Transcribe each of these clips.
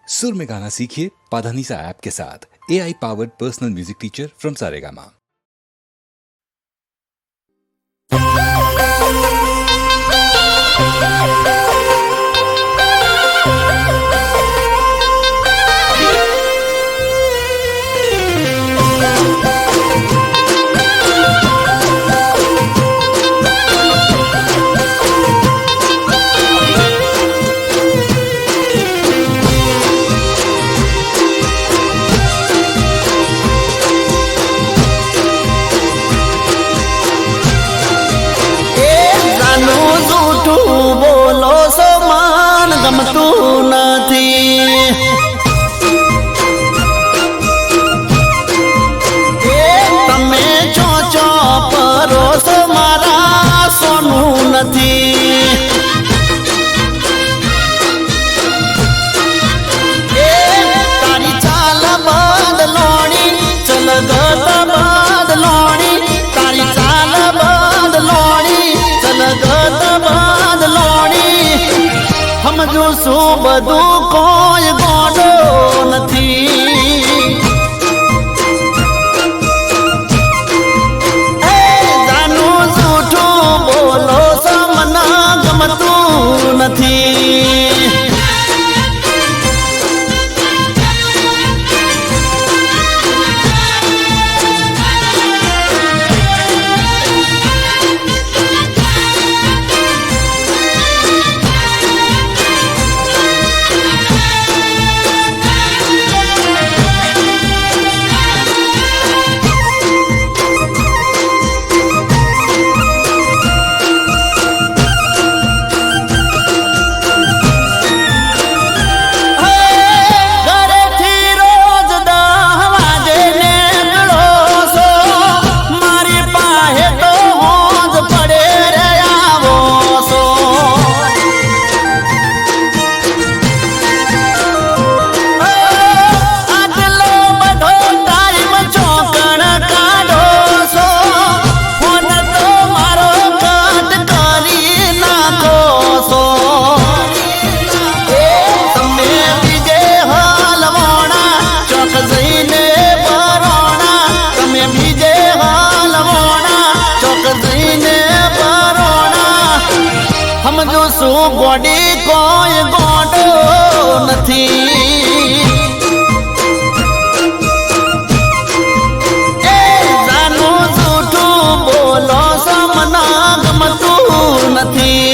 सुर में गाना सीखिए पाधानीसा ऐप के साथ। AI powered personal music teacher from Saregama. ગમતું નથી તમે ચોચો પરોસો મારા સોનું નથી તારી ચાલ બદલોણી ચલગત બદલોણી તારી ચાલ બદલોણી ચલગત બદલોણી સમજો શું બધું કોઈ ગોડો નથી જાનું જૂઠું બોલો સમના ગમતું નથી સમજો શું ગોડી કોઈ ગોડો નથી જાનું જૂઠું બોલો સમના ગમતું નથી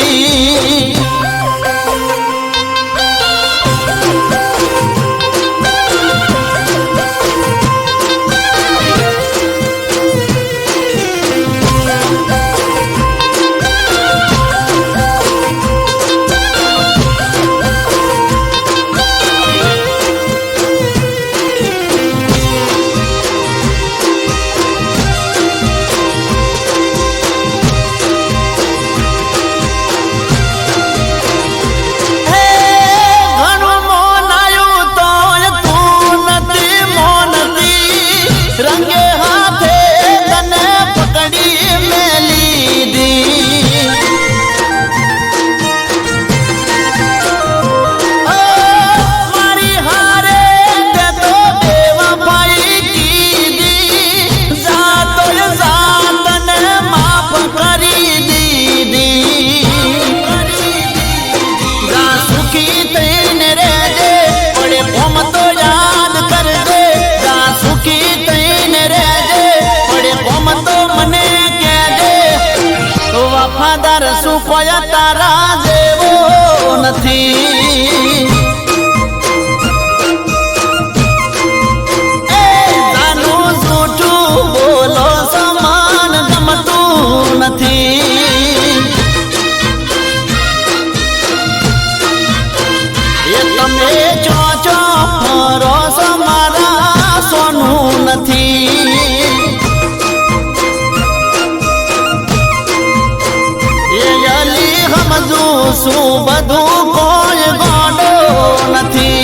વફાદાર સુપય તારા જેવો નથી જાનું જૂઠું બોલો સમાન ગમતું નથી એ તમે ચોચો પરોસો મારા સોનું નથી સમજુ શું બધું કોઈ ગોડો નથી